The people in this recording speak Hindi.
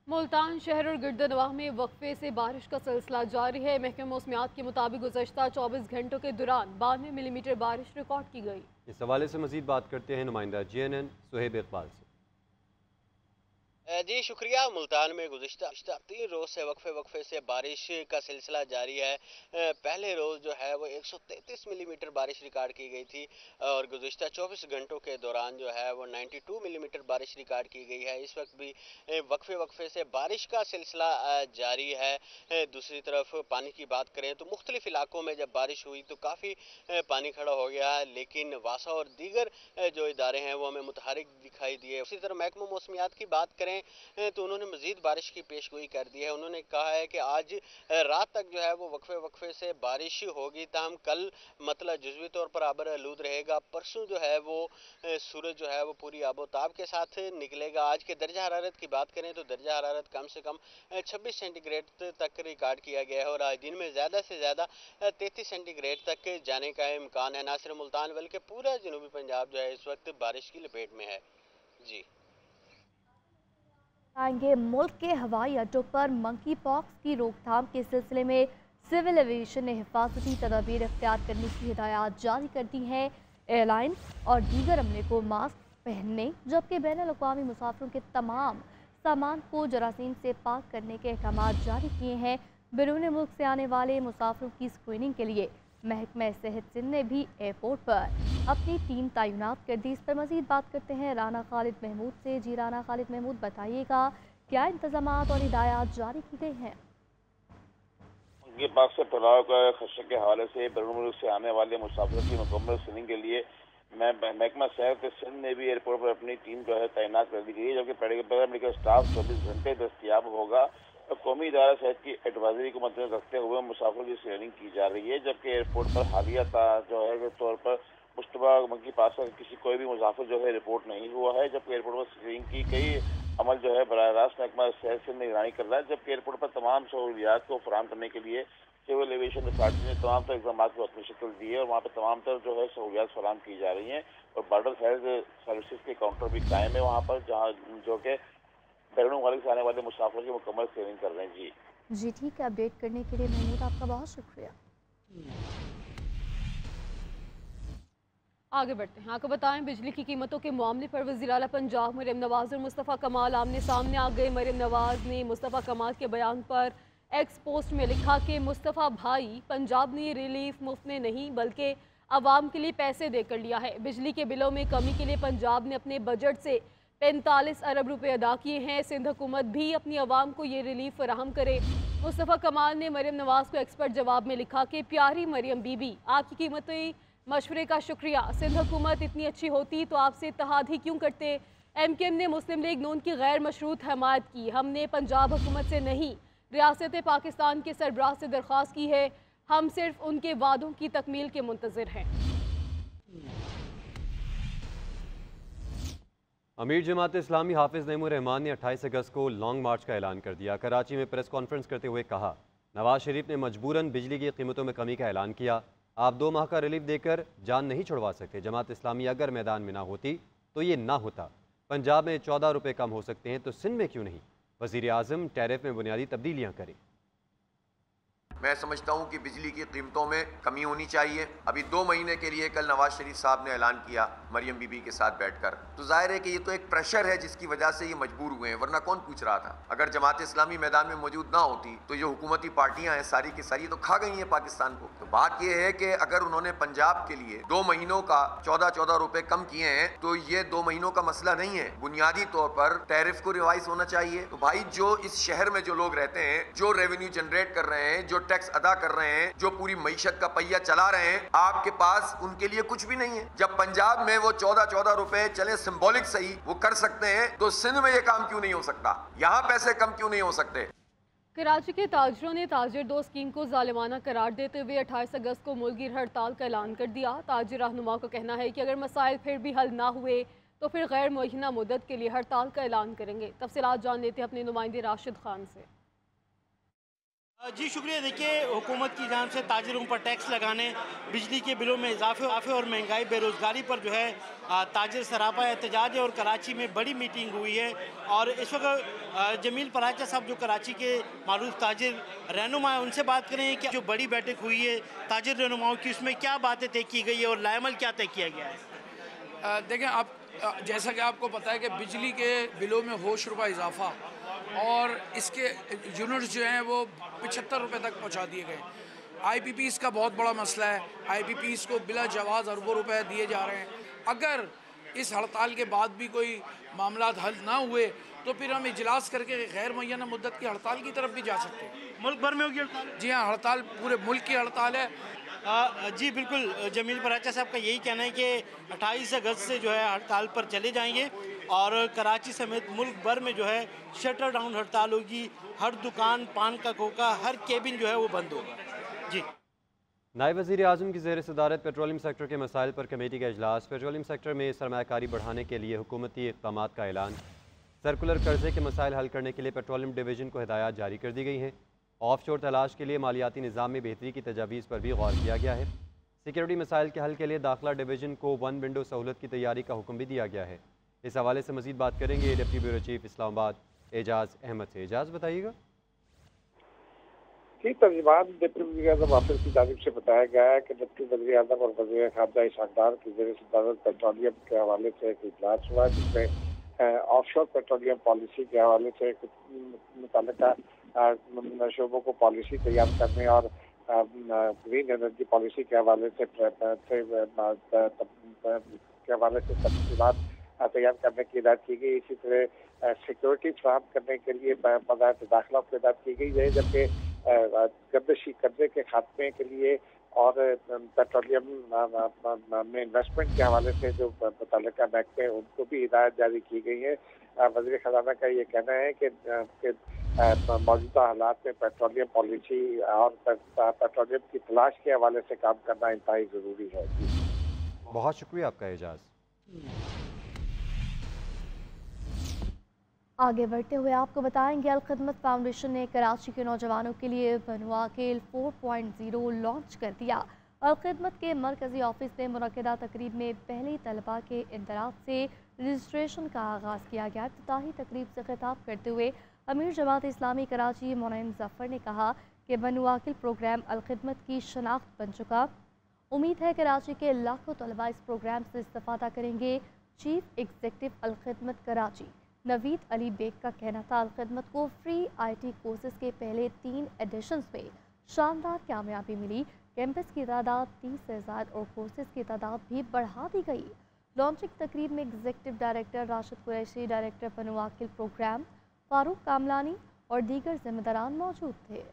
मुल्तान शहर और गिरदनवाह में वक्फे से बारिश का सिलसिला जारी है। महकमा मौसमियात के मुताबिक गुज़श्ता 24 घंटों के दौरान 92 मिलीमीटर बारिश रिकॉर्ड की गई। इस हवाले से मजीद बात करते हैं नुमाइंदा JNN सुहेब इकबाल से। जी शुक्रिया। मुल्तान में गुज़िश्ता 3 रोज़ से वक्फे से बारिश का सिलसिला जारी है। पहले रोज़ जो है वो 133 मिलीमीटर बारिश रिकॉर्ड की गई थी और गुज़िश्ता 24 घंटों के दौरान जो है वो 92 मिलीमीटर बारिश रिकॉर्ड की गई है। इस वक्त भी वक्फे से बारिश का सिलसिला जारी है। दूसरी तरफ पानी की बात करें तो मुख्तलिफ इलाकों में जब बारिश हुई तो काफ़ी पानी खड़ा हो गया है, लेकिन वासा और दीगर जो इदारे हैं वो हमें मुतहरिक दिखाई दिए। उसी तरह महकमा मौसमियात की बात करें तो उन्होंने मजीद बारिश की पेशगोई कर दी है। उन्होंने कहा है कि आज रात तक जो है वो वक्फे से बारिश होगी, ताहम कल मतलब जुज़वी तौर पर आबर आलूद रहेगा। परसों जो है वो सूरज जो है वो पूरी आबोताब के साथ निकलेगा। आज के दर्जा हरारत की बात करें तो दर्जा हरारत कम से कम 26 सेंटीग्रेड तक रिकॉर्ड किया गया है और आज दिन में ज़्यादा से ज़्यादा 33 सेंटीग्रेड तक जाने का इम्कान है। ना सिर्फ मुल्तान बल्कि पूरा जनूबी पंजाब जो है इस वक्त बारिश की लपेट में है। जी आएंगे। मुल्क के हवाई अड्डों पर मंकी पॉक्स की रोकथाम के सिलसिले में सिविल एविएशन ने हिफाजती तदाबीर इख्तियार करने की हिदायत जारी कर दी है। एयरलाइन और दीगर अमले को मास्क पहनने जबकि बैनुल-अक़वामी मुसाफिरों के तमाम सामान को जरासीम से पाक करने के अहकाम जारी किए हैं। बैरून मुल्क से आने वाले मुसाफिरों की स्क्रीनिंग के लिए महकमा सेहत सिंध ने भी एयरपोर्ट पर अपनी टीम तैनात कर दी। इस पर मजीद बात करते हैं राना खालिद महमूद से। जी राना खालिद महमूद, बताइएगा क्या इंतजामात और हिदायत जारी की गई हैं? ये बात से फैलाव का खदशे के हवाले से बैरून मुल्क से आने वाले मुसाफिरों की मुकम्मल स्क्रीनिंग के लिए महकमा सेहत सिंध ने भी एयरपोर्ट पर अपनी टीम जो है तैनात कर दी गई है, जबकि पैरामेडिकल स्टाफ 24 घंटे दस्तियाब होगा। कौमी इदारा सेहत की एडवाइजरी को मद्देनजर रखते हुए मुसाफिरों की स्क्रीनिंग की जा रही है, जबकि एयरपोर्ट पर हालिया जो है तौर पर मुश्तबा मंकी पास का कोई भी मुसाफिर जो है रिपोर्ट नहीं हुआ है, जबकि एयरपोर्ट पर स्क्रीनिंग की कई अमल जो है बराह रास्त महकमा सेहत से निगरानी कर रहा है। जबकि एयरपोर्ट पर तमाम सहूलियात को फराहम करने के लिए सिविल एविएशन अथॉरिटी ने तमाम तर इक़दाम को अपनी शक्ल दी है और वहाँ पर तमाम तर जो है सहूलियात फराहम की जा रही हैं और बॉर्डर हेल्थ सर्विसेज के काउंटर भी कायम है वहाँ पर, जहाँ जो कि बैरून मुल्क से आने वाले मुसाफिर की मुकम्मल स्क्रीनिंग कर रहे हैं। जी ठीक है, अपडेट करने के लिए महमूद आपका बहुत शुक्रिया। आगे बढ़ते हैं। आपको बताएं, बिजली की कीमतों के मामले पर वज़ीर आला पंजाब मरियम नवाज और मुस्तफ़ा कमाल आमने सामने आ गए। मरियम नवाज ने मुस्तफ़ा कमाल के बयान पर एक्स पोस्ट में लिखा कि मुस्तफ़ा भाई, पंजाब ने रिलीफ मुफ्त में नहीं बल्कि आवाम के लिए पैसे देकर लिया है। बिजली के बिलों में कमी के लिए पंजाब ने अपने बजट से 45 अरब रुपए अदा किए हैं। सिंध हुकूमत भी अपनी आवाम को ये रिलीफ फराहम करे। मुस्तफ़ा कमाल ने मरियम नवाज को एक्सपर्ट जवाब में लिखा कि प्यारी मरियम बीबी, आपकी कीमती मशवरे का शुक्रिया। सिंध हुकूमत इतनी अच्छी होती तो आपसे इत्तेहाद ही क्यों करते। MKM ने मुस्लिम लीग नून की गैर मशरूत हमायत की। हमने पंजाब हुकूमत से नहीं, रियासत पाकिस्तान के सरबराह से दरख्वास्त की है। हम सिर्फ उनके वादों की तकमील के मुंतज़िर हैं। अमीर जमात इस्लामी हाफिज नईमुर रहमान ने 28 अगस्त को लॉन्ग मार्च का ऐलान कर दिया। कराची में प्रेस कॉन्फ्रेंस करते हुए कहा, नवाज शरीफ ने मजबूरन बिजली की कीमतों में कमी का ऐलान किया। आप 2 माह का रिलीफ देकर जान नहीं छुड़वा सकते। जमात इस्लामी अगर मैदान में ना होती तो ये ना होता। पंजाब में 14 रुपये कम हो सकते हैं तो सिंध में क्यों नहीं। वज़ीर आज़म टैरिफ में बुनियादी तब्दीलियाँ करें। मैं समझता हूं कि बिजली की कीमतों में कमी होनी चाहिए। अभी 2 महीने के लिए कल नवाज शरीफ साहब ने ऐलान किया मरियम बीबी के साथ बैठकर, तो जाहिर है कि ये तो एक प्रेशर है जिसकी वजह से ये मजबूर हुए हैं, वरना कौन पूछ रहा था। अगर जमात इस्लामी मैदान में मौजूद ना होती तो ये हुकूमती पार्टियां हैं सारी की सारी तो खा गई हैं पाकिस्तान को। तो बात यह है कि अगर उन्होंने पंजाब के लिए 2 महीनों का 14-14 रुपए कम किए हैं तो ये 2 महीनों का मसला नहीं है। बुनियादी तौर पर टैरिफ को रिवाइज होना चाहिए। तो भाई, जो इस शहर में जो लोग रहते हैं, जो रेवेन्यू जनरेट कर रहे हैं, जो टैक्स अदा कर रहे हैं, जो पूरी मईशत का पहिया चला रहे हैं, आपके पास उनके लिए कुछ भी नहीं है। जब पंजाब में वो 14-14 रुपए चले सिंबॉलिक सही वो कर सकते हैं, तो सिंध में ये काम क्यों नहीं हो सकता? यहाँ पैसे कम क्यों नहीं हो सकते? कराची के ताजरों ने ताजिर 2 स्कीम को जालिमाना करार देते हुए 28 अगस्त को मुल्की हड़ताल का ऐलान कर दिया। ताजिर रहनुमा का कहना है कि अगर मसाइल फिर भी हल ना हुए तो फिर गैर मुअय्यना मुद्दत के लिए हड़ताल का ऐलान करेंगे। तफसीलात जान लेते हैं अपने नुमाइंदे राशिद खान से। जी शुक्रिया। देखिए, हुकूमत की जान से ताजिरों पर टैक्स लगाने, बिजली के बिलों में इजाफे और महंगाई, बेरोज़गारी पर जो है ताजिर सरापा एहतजाज है और कराची में बड़ी मीटिंग हुई है। और इस वक्त जमील पराचा साहब जो कराची के मारूफ ताजिर रहनुमा है, उनसे बात करें कि जो बड़ी बैठक हुई है ताजिर रहनुमाओं की, उसमें क्या बातें तय की गई है और लाएमल क्या तय किया गया है। देखें, आप जैसा कि आपको पता है कि बिजली के बिलों में होश रुपया इजाफा और इसके यूनिट्स जो हैं वो 75 रुपये तक पहुंचा दिए गए। IPPs का बहुत बड़ा मसला है। IPPs को बिला जवाज़ अरबों रुपए दिए जा रहे हैं। अगर इस हड़ताल के बाद भी कोई मामला हल ना हुए तो फिर हम इजलास करके गैर मुअय्यना मुद्दत की हड़ताल की तरफ भी जा सकते हैं। मुल्क भर में होगी हड़ताल? जी हाँ, हड़ताल पूरे मुल्क की हड़ताल है। जी बिल्कुल, जमील पराचा साहब का यही कहना है कि 28 अगस्त से जो है हड़ताल पर चले जाएंगे और कराची समेत मुल्क भर में जो है शटर डाउन हड़ताल होगी। हर दुकान, पान का खोखा, हर केबिन जो है वो बंद होगा। जी। नायब वज़ीर आज़म की ज़ेर सदारत पेट्रोलियम सेक्टर के मसाइल पर कमेटी का इजलास। पेट्रोलियम सेक्टर में सरमायाकारी बढ़ाने के लिए हुकूमती इक़दामात का ऐलान। सर्कुलर कर्जे के मसाइल हल करने के लिए पेट्रोलियम डिवीज़न को हिदायत जारी कर दी गई हैं। ऑफ शोर तलाश के लिए मालियाती निज़ाम में बेहतरी की तजावीज़ पर भी गौर किया गया है। सिक्योरिटी मसाइल के हल के लिए दाखिला डिवीज़न को 1 विंडो सहूलत की तैयारी का हुक्म भी दिया गया है। इस हवाले से मज़ीद बात करेंगे डिप्टी ब्यूरो चीफ इस्लामाबाद एजाज़ अहमद से। एजाज़ बताइएगा। की तर्जुमान डिप्टी वज़ीर आज़म ऑफिस की जानिब से बताया गया है कि डिप्टी वज़ीर आज़म और वज़ीर ख़ारजा इसहाक़ डार की ज़ेर सदारत पेट्रोलियम के हवाले से एक इजलास हुआ, जिसमें ऑफशोर पेट्रोलियम पॉलिसी के हवाले से मुतल्लिका शोबों को पॉलिसी तैयार करने और ग्रीन एनर्जी पॉलिसी के हवाले से तफसीलात तैयार करने की हिदायत की गई। इसी तरह सिक्योरिटी फ्राहम करने के लिए वज़ारत दाखिला की हिदायत की गई है, जबकि गर्दशी कर्जे के खात्मे के लिए और पेट्रोलियम में इन्वेस्टमेंट के हवाले से जो मुतल्लिका महकमे हैं उनको भी हिदायत जारी की गई है। वज़ीर ख़ज़ाना का ये कहना है कि मौजूदा हालात में पेट्रोलियम पॉलिसी और पेट्रोलियम की तलाश के हवाले से काम करना इंतहाई ज़रूरी है। बहुत शुक्रिया आपका एजाज़। आगे बढ़ते हुए आपको बताएंगे, अलखिदमत फाउंडेशन ने कराची के नौजवानों के लिए बनवाकिल 4.0 लॉन्च कर दिया। अलखिदमत के मरकज़ी ऑफिस में मुनक़िदा तकरीब में पहले तलबा के इंदराज से रजिस्ट्रेशन का आगाज़ किया गया। इफ्तिताही तकरीब से खिताब करते हुए अमीर जमात इस्लामी कराची मोनैन ज़फ़र ने कहा कि बनवाकिल प्रोग्राम अलखिदमत की शनाख्त बन चुका। उम्मीद है कराची के लाखों तलबा इस प्रोग्राम से इस्तेफ़ादा करेंगे। चीफ एग्जीक्यूटिव अलखिदमत कराची नवीद अली बेग का कहना था, अलखिदमत को फ्री IT कोर्सेज के पहले 3 एडिशंस में शानदार कामयाबी मिली। कैंपस की तादाद 30 से ज़ायद और कोर्सेज की तादाद भी बढ़ा दी गई। लॉन्चिंग तकरीब में executive director Rashid Qureshi, director बनवाकिल प्रोग्राम फारूक कामलानी और दीगर जिम्मेदारान मौजूद थे।